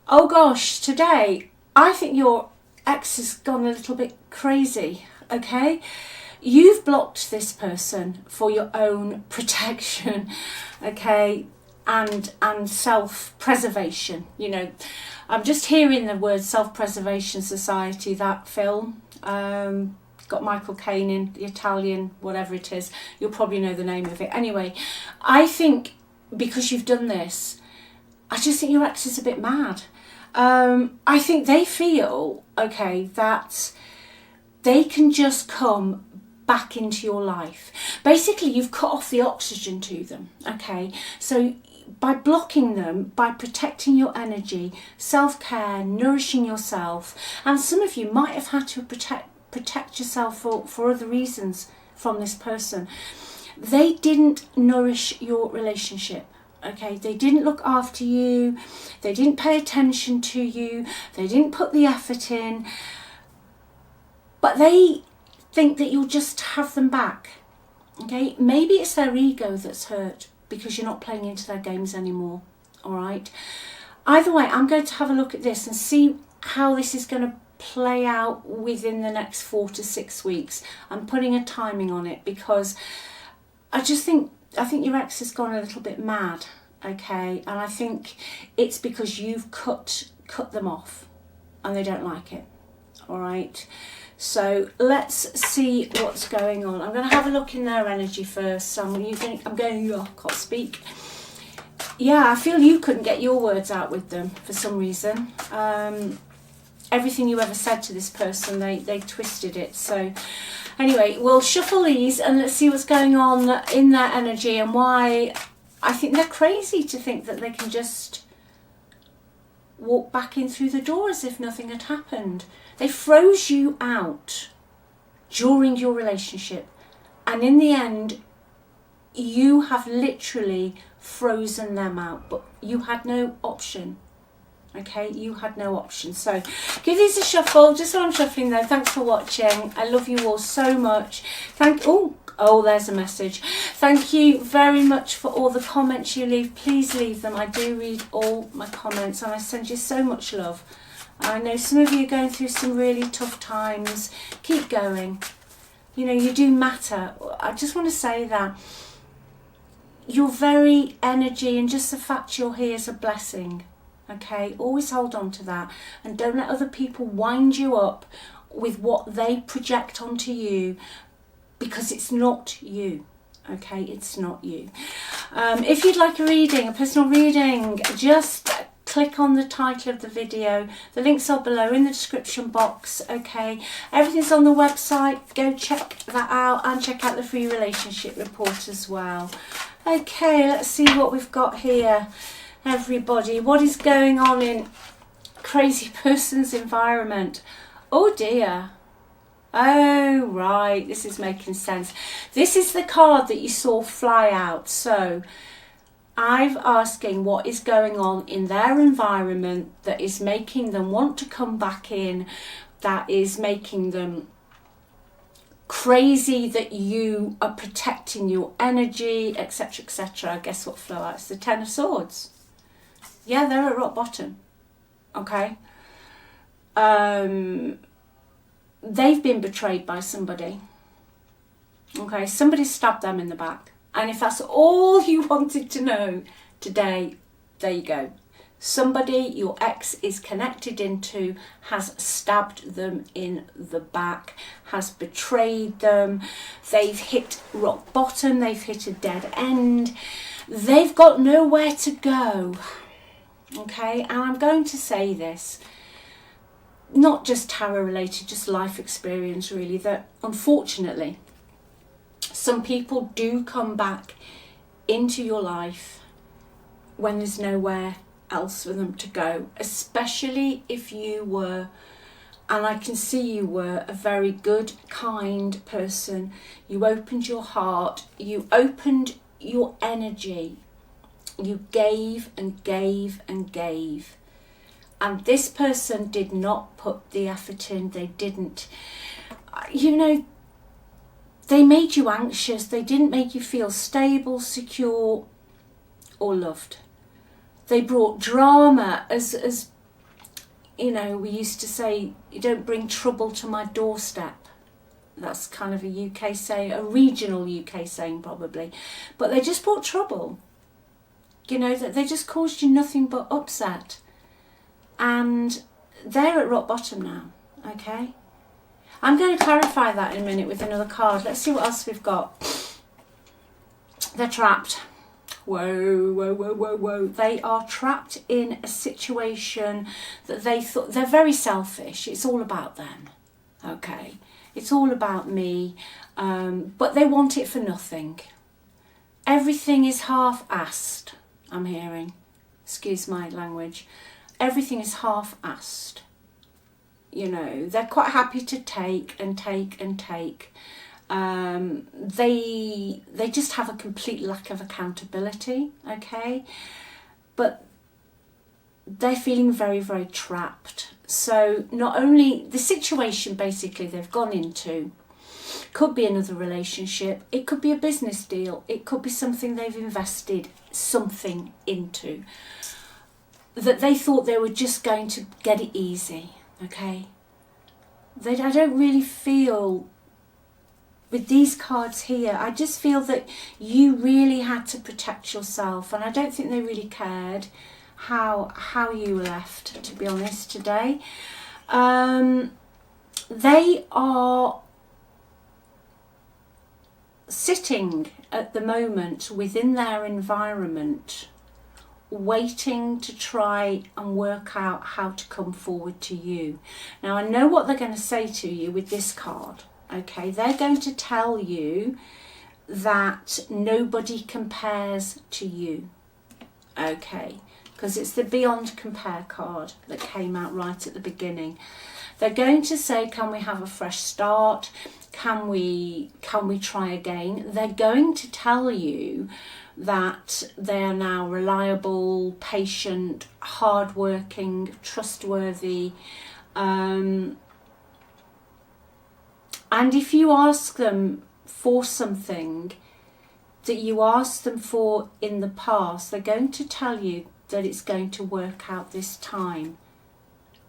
Oh gosh, today I think your ex has gone a little bit crazy, okay? You've blocked this person for your own protection, okay? And self-preservation. You know, I'm just hearing the word Self-Preservation Society, that film. Got Michael Caine in, the Italian, whatever it is. You'll probably know the name of it. Anyway, I think because you've done this, I just think your ex is a bit mad. I think they feel, okay, that they can just come back into your life. Basically, you've cut off the oxygen to them, okay? So by blocking them, by protecting your energy, self-care, nourishing yourself, and some of you might have had to protect yourself for other reasons from this person. They didn't nourish your relationship. Okay, they didn't look after you, they didn't pay attention to you, they didn't put the effort in, but they think that you'll just have them back. Okay, maybe it's their ego that's hurt because you're not playing into their games anymore. All right, either way, I'm going to have a look at this and see how this is going to play out within the next 4 to 6 weeks. I'm putting a timing on it because I think your ex has gone a little bit mad, okay? And I think it's because you've cut them off and they don't like it, all right? So let's see what's going on. I'm going to have a look in their energy first. So I can't speak. Yeah, I feel you couldn't get your words out with them for some reason. Everything you ever said to this person, they twisted it. So anyway, we'll shuffle these and let's see what's going on in their energy and why I think they're crazy to think that they can just walk back in through the door as if nothing had happened. They froze you out during your relationship, and in the end, you have literally frozen them out, but you had no option. Okay, you had no option. So give these a shuffle. Just while I'm shuffling though, thanks for watching. I love you all so much. Oh, there's a message. Thank you very much for all the comments you leave. Please leave them. I do read all my comments and I send you so much love. I know some of you are going through some really tough times. Keep going. You know, you do matter. I just want to say that your very energy and just the fact you're here is a blessing. Okay, always hold on to that and don't let other people wind you up with what they project onto you, because it's not you. Okay, it's not you. If you'd like a reading, a personal reading, just click on the title of the video. The links are below in the description box. Okay, everything's on the website. Go check that out and check out the free relationship report as well. Okay, let's see what we've got here. Everybody, what is going on in crazy person's environment? Oh dear. Oh right, this is making sense. This is the card that you saw fly out. So I'm asking what is going on in their environment that is making them want to come back in, that is making them crazy that you are protecting your energy, etc, etc. Guess what flew out? It's the Ten of Swords. Yeah, they're at rock bottom. Okay. They've been betrayed by somebody. Okay, somebody stabbed them in the back. And if that's all you wanted to know today, there you go. Somebody your ex is connected into has stabbed them in the back, has betrayed them. They've hit rock bottom, they've hit a dead end. They've got nowhere to go. Okay, and I'm going to say this, not just tarot related, just life experience really, that unfortunately some people do come back into your life when there's nowhere else for them to go, especially if you were, and I can see you were, a very good, kind person. You opened your heart, you opened your energy. You gave and gave and gave. And this person did not put the effort in. They didn't. You know, they made you anxious. They didn't make you feel stable, secure, or loved. They brought drama as you know, we used to say, you don't bring trouble to my doorstep. That's kind of a UK saying, a regional UK saying probably. But they just brought trouble. You know, that they just caused you nothing but upset. And they're at rock bottom now, okay? I'm going to clarify that in a minute with another card. Let's see what else we've got. They're trapped. Whoa, whoa, whoa, whoa, whoa. They are trapped in a situation that they thought, they're very selfish. It's all about them, okay? It's all about me, but they want it for nothing. Everything is half-assed, I'm hearing. Excuse my language. Everything is half-assed. You know, they're quite happy to take and take and take. They just have a complete lack of accountability, okay? But they're feeling very, very trapped. So not only the situation basically they've gone into could be another relationship, it could be a business deal, it could be something they've invested something into, that they thought they were just going to get it easy, okay? I don't really feel, with these cards here, I just feel that you really had to protect yourself, and I don't think they really cared how you left, to be honest, today. They are sitting at the moment within their environment, waiting to try and work out how to come forward to you. Now, I know what they're going to say to you with this card, okay? They're going to tell you that nobody compares to you, okay? Because it's the Beyond Compare card that came out right at the beginning. They're going to say, can we have a fresh start? Can we try again? They're going to tell you that they are now reliable, patient, hardworking, trustworthy. And if you ask them for something that you asked them for in the past, they're going to tell you that it's going to work out this time.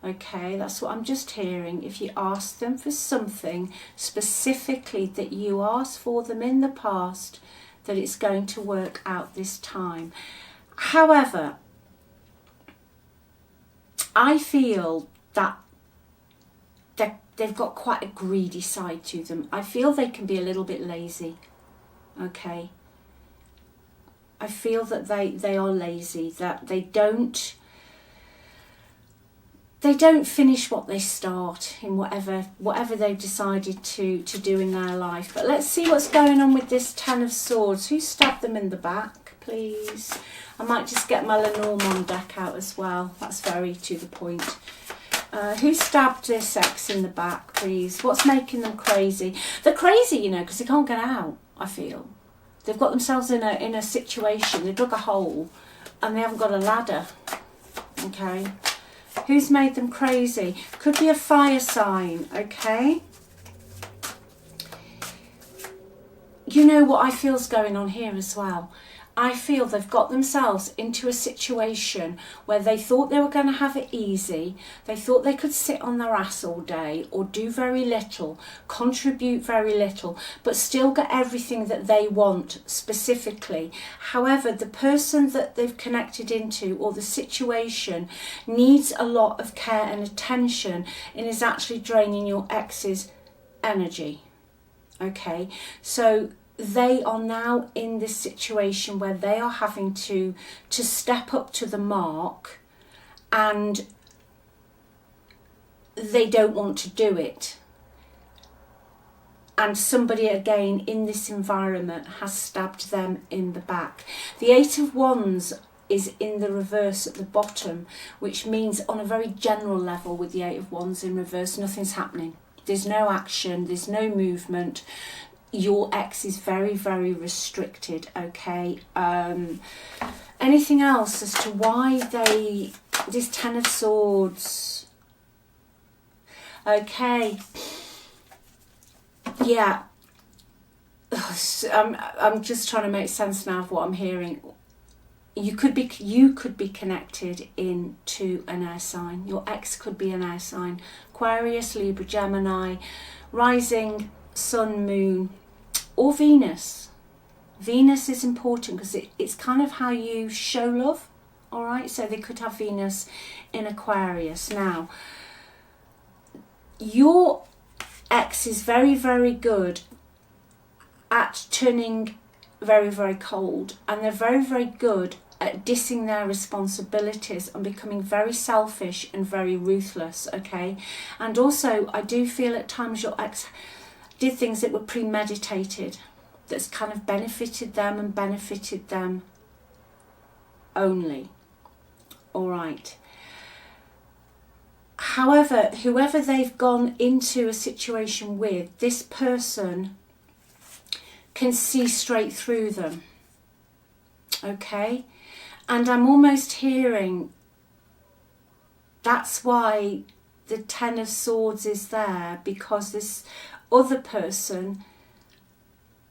Okay, that's what I'm just hearing. If you ask them for something specifically that you asked for them in the past, that it's going to work out this time. However, I feel that they've got quite a greedy side to them. I feel they can be a little bit lazy, okay? I feel that they are lazy, that they don't finish what they start in whatever they've decided to do in their life. But let's see what's going on with this Ten of Swords. Who stabbed them in the back, please? I might just get my Lenormand deck out as well. That's very to the point. Who stabbed this ex in the back, please? What's making them crazy? They're crazy, you know, because they can't get out, I feel. They've got themselves in a situation, they dug a hole and they haven't got a ladder, okay? Who's made them crazy? Could be a fire sign, okay? You know what I feel's going on here as well? I feel they've got themselves into a situation where they thought they were going to have it easy. They thought they could sit on their ass all day or do very little, contribute very little, but still get everything that they want specifically. However, the person that they've connected into or the situation needs a lot of care and attention and is actually draining your ex's energy. Okay, so they are now in this situation where they are having to step up to the mark, and they don't want to do it. And somebody again in this environment has stabbed them in the back. The Eight of Wands is in the reverse at the bottom, which means on a very general level with the Eight of Wands in reverse, nothing's happening. There's no action, there's no movement. Your ex is very, very restricted, okay? Anything else as to why this Ten of Swords? Okay. Yeah. I'm just trying to make sense now of what I'm hearing. you could be connected into an air sign. Your ex could be an air sign. Aquarius, Libra, Gemini, rising, sun, moon, or Venus. Venus is important because it's kind of how you show love. All right, so they could have Venus in Aquarius. Now, your ex is very, very good at turning very, very cold, and they're very, very good at dissing their responsibilities and becoming very selfish and very ruthless, okay? And also, I do feel at times your ex did things that were premeditated, that's kind of benefited them and benefited them only. All right. However, whoever they've gone into a situation with, this person can see straight through them. Okay? And I'm almost hearing that's why the Ten of Swords is there, because this other person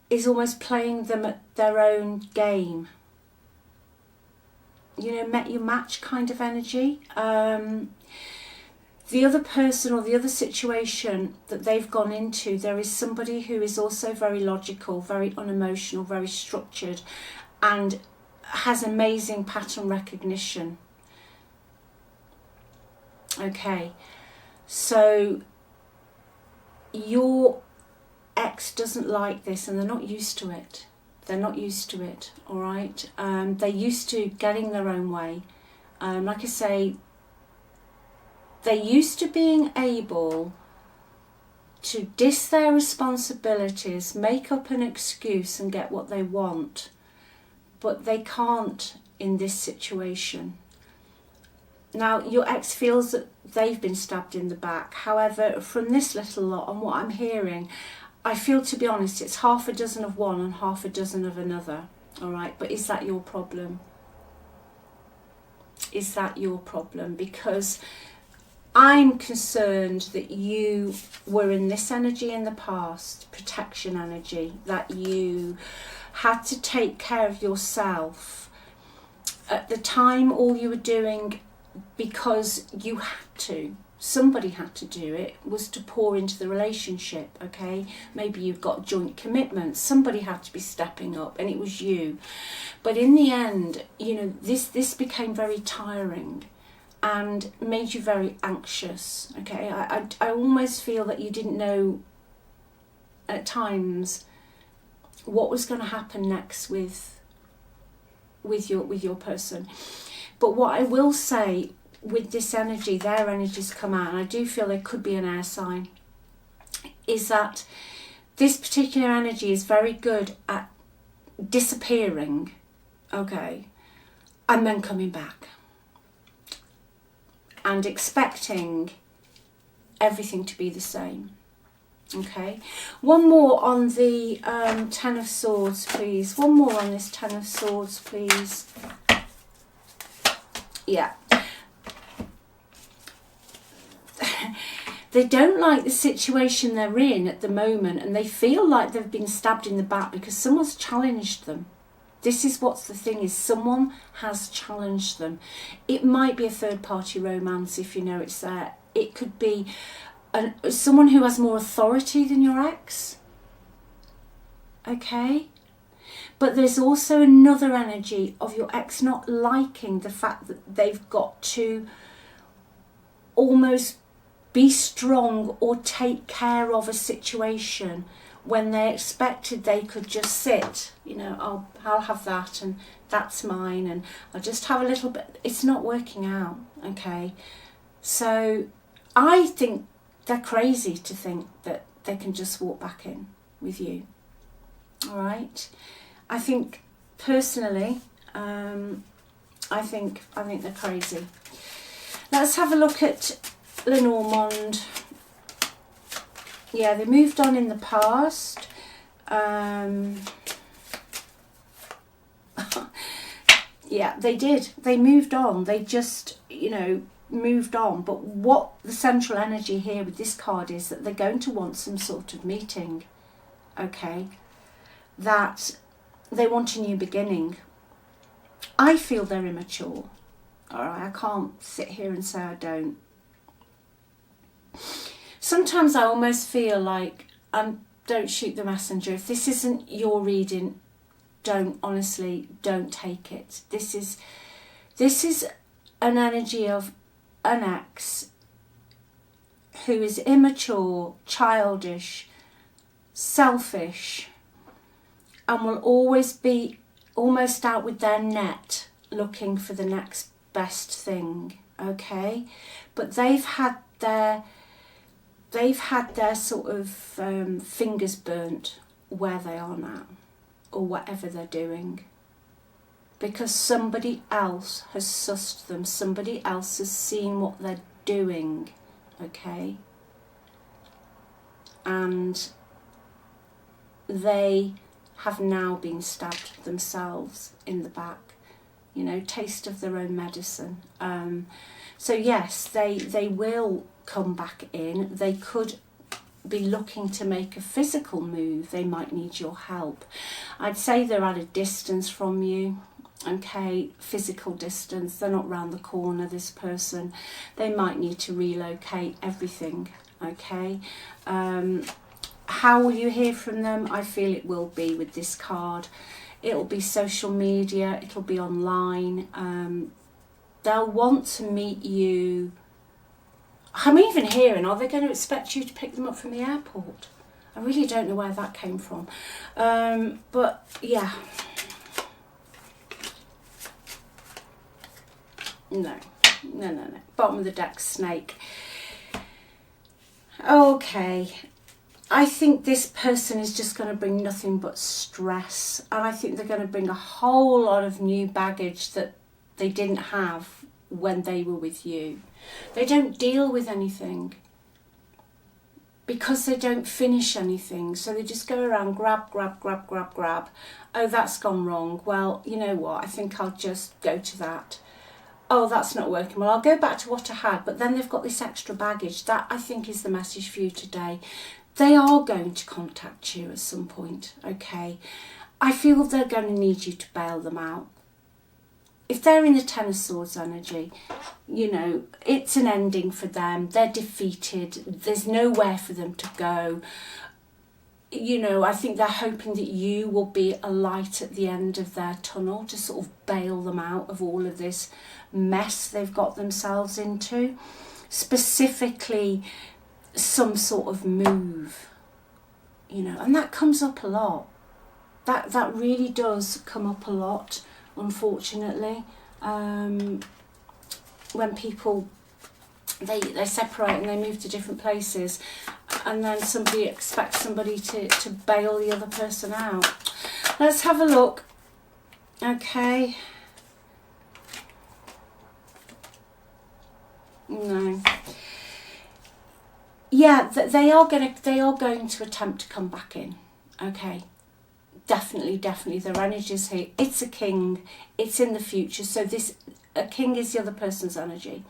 is almost playing them at their own game. You know, met your match kind of energy. The other person or the other situation that they've gone into, there is somebody who is also very logical, very unemotional, very structured, and has amazing pattern recognition. Okay, so your ex doesn't like this, and they're not used to it. They're not used to it, all right? They're used to getting their own way. Like I say, they're used to being able to diss their responsibilities, make up an excuse and get what they want. But they can't in this situation. Now, your ex feels that they've been stabbed in the back. However, from this little lot and what I'm hearing, I feel, to be honest, it's half a dozen of one and half a dozen of another. All right, but is that your problem? Is that your problem? Because I'm concerned that you were in this energy in the past, protection energy, that you had to take care of yourself. At the time, all you were doing, because you had to, somebody had to do it, was to pour into the relationship, okay? Maybe you've got joint commitments, somebody had to be stepping up, and it was you. But in the end, you know, this became very tiring and made you very anxious, okay? I almost feel that you didn't know at times what was going to happen next with your person. But what I will say, with this energy, their energies come out, and I do feel there could be an air sign, is that this particular energy is very good at disappearing, okay, and then coming back and expecting everything to be the same. Okay, one more on the Ten of Swords, please. One more on this Ten of Swords, please. Yeah. They don't like the situation they're in at the moment, and they feel like they've been stabbed in the back because someone's challenged them. This is what's the thing is, someone has challenged them. It might be a third-party romance if you know it's there. It could be someone who has more authority than your ex. Okay? But there's also another energy of your ex not liking the fact that they've got to almost be strong or take care of a situation when they expected they could just sit, you know, I'll have that and that's mine and I'll just have a little bit. It's not working out, okay? So I think they're crazy to think that they can just walk back in with you, all right? I think, personally, I think they're crazy. Let's have a look at Lenormand. Yeah, they moved on in the past. Yeah, they did. They moved on. They just, you know, moved on. But what the central energy here with this card is that they're going to want some sort of meeting. Okay? That they want a new beginning. I feel they're immature. All right, I can't sit here and say I don't. Sometimes I almost feel like, don't shoot the messenger. If this isn't your reading, honestly, don't take it. This is an energy of an ex who is immature, childish, selfish, and will always be almost out with their net looking for the next best thing, okay? But they've had their sort of fingers burnt where they are now, or whatever they're doing, because somebody else has sussed them, somebody else has seen what they're doing, okay? And they have now been stabbed themselves in the back, you know, taste of their own medicine. So yes, they will come back in. They could be looking to make a physical move. They might need your help. I'd say they're at a distance from you, okay, physical distance. They're not round the corner, this person. They might need to relocate everything, okay? How will you hear from them? I feel it will be with this card. It'll be social media, it'll be online. They'll want to meet you. I'm even hearing, are they going to expect you to pick them up from the airport? I really don't know where that came from. But yeah. No. Bottom of the deck, snake. Okay. I think this person is just going to bring nothing but stress. And I think they're going to bring a whole lot of new baggage that they didn't have when they were with you. They don't deal with anything because they don't finish anything. So they just go around, grab. Oh, that's gone wrong. Well, you know what? I think I'll just go to that. Oh, that's not working. Well, I'll go back to what I had. But then they've got this extra baggage. That, I think, is the message for you today. They are going to contact you at some point, okay? I feel they're going to need you to bail them out. If they're in the Ten of Swords energy, you know, it's an ending for them. They're defeated. There's nowhere for them to go. You know, I think they're hoping that you will be a light at the end of their tunnel to sort of bail them out of all of this mess they've got themselves into. Specifically, some sort of move, you know, and that comes up a lot. That really does come up a lot, unfortunately. When people they separate and they move to different places, and then somebody expects somebody to bail the other person out. Let's have a look. Okay. No. Yeah, they are going to attempt to come back in. Okay. Definitely. Their energy's here. It's a king. It's in the future. So a king is the other person's energy,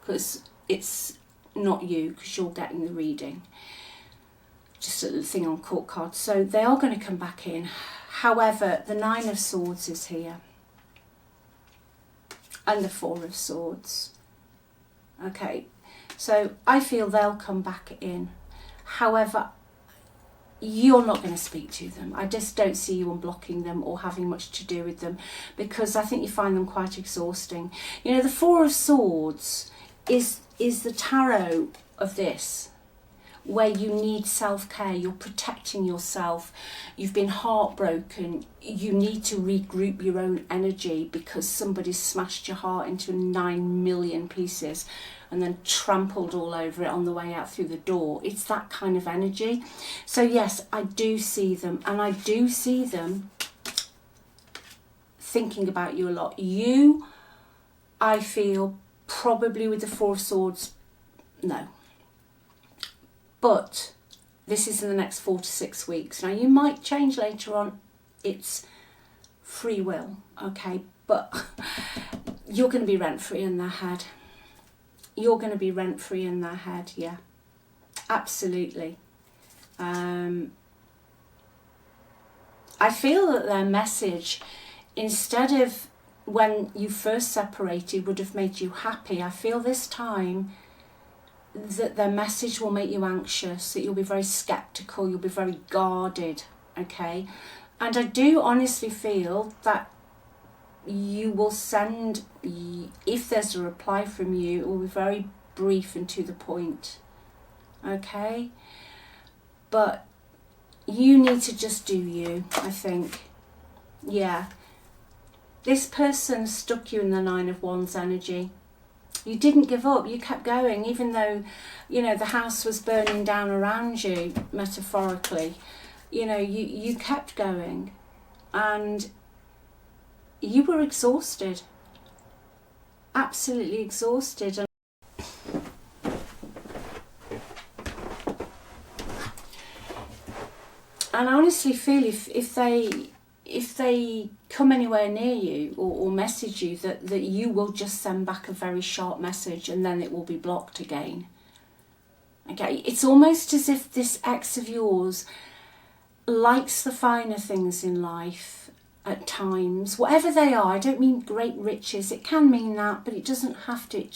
because it's not you, because you're getting the reading. Just a little thing on court cards. So they are going to come back in. However, the Nine of Swords is here. And the Four of Swords. Okay. So I feel they'll come back in. However, you're not going to speak to them. I just don't see you unblocking them or having much to do with them, because I think you find them quite exhausting. You know, the Four of Swords is the tarot of this, where you need self-care. You're protecting yourself. You've been heartbroken. You need to regroup your own energy because somebody's smashed your heart into 9 million pieces and then trampled all over it on the way out through the door. It's that kind of energy. So yes, I do see them, and I do see them thinking about you a lot. You, I feel, probably with the Four of Swords, no. But this is in the next 4 to 6 weeks. Now, you might change later on. It's free will, okay? But you're going to be rent-free in their head. You're going to be rent-free in their head, yeah. Absolutely. I feel that their message, instead of when you first separated would have made you happy. I feel this time that their message will make you anxious, that you'll be very skeptical, you'll be very guarded, okay? And I do honestly feel that you will send, if there's a reply from you, it will be very brief and to the point, okay? But you need to just do you, I think. Yeah. This person stuck you in the Nine of Wands energy. You didn't give up, you kept going, even though, you know, the house was burning down around you, metaphorically. You know, you kept going, and you were exhausted, absolutely exhausted. And I honestly feel if they come anywhere near you or message you, that you will just send back a very sharp message and then it will be blocked again. Okay, it's almost as if this ex of yours likes the finer things in life at times, whatever they are. I don't mean great riches, it can mean that, but it doesn't have to.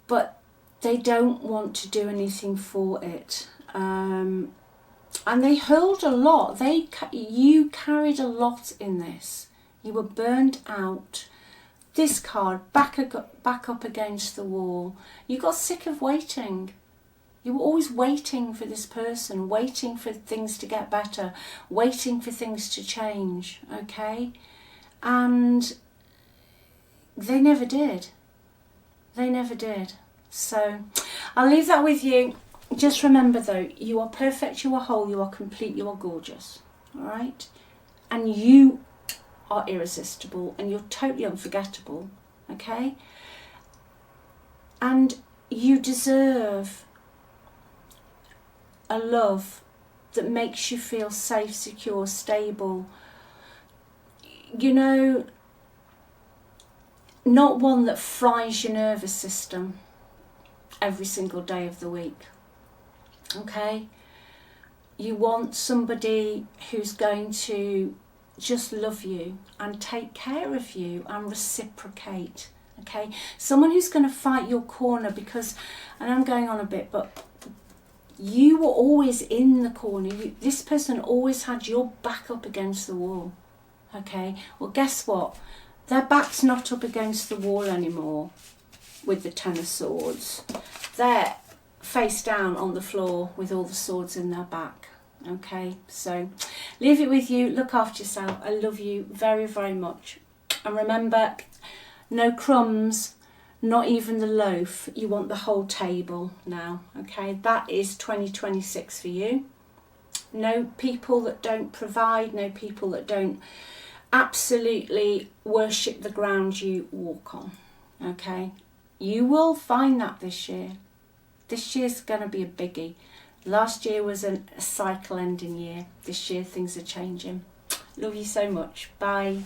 But they don't want to do anything for it. And they hurled a lot. You carried a lot in this. You were burned out. This card, back up against the wall. You got sick of waiting. You were always waiting for this person, waiting for things to get better, waiting for things to change, okay? And they never did. They never did. So I'll leave that with you. Just remember though, you are perfect, you are whole, you are complete, you are gorgeous, all right? And you are irresistible and you're totally unforgettable, okay? And you deserve a love that makes you feel safe, secure, stable. You know, not one that fries your nervous system every single day of the week. Okay, you want somebody who's going to just love you and take care of you and reciprocate. Okay, someone who's going to fight your corner, because, and I'm going on a bit, but you were always in the corner. This person always had your back up against the wall. Okay, well guess what? Their back's not up against the wall anymore with the Ten of Swords. They're face down on the floor with all the swords in their back. Okay, so leave it with you. Look after yourself. I love you very, very much. And remember, no crumbs, not even the loaf. You want the whole table now. Okay, that is 2026 for you. No people that don't provide, no people that don't absolutely worship the ground you walk on. Okay, you will find that this year. This year's going to be a biggie. Last year was a cycle ending year. This year things are changing. Love you so much. Bye.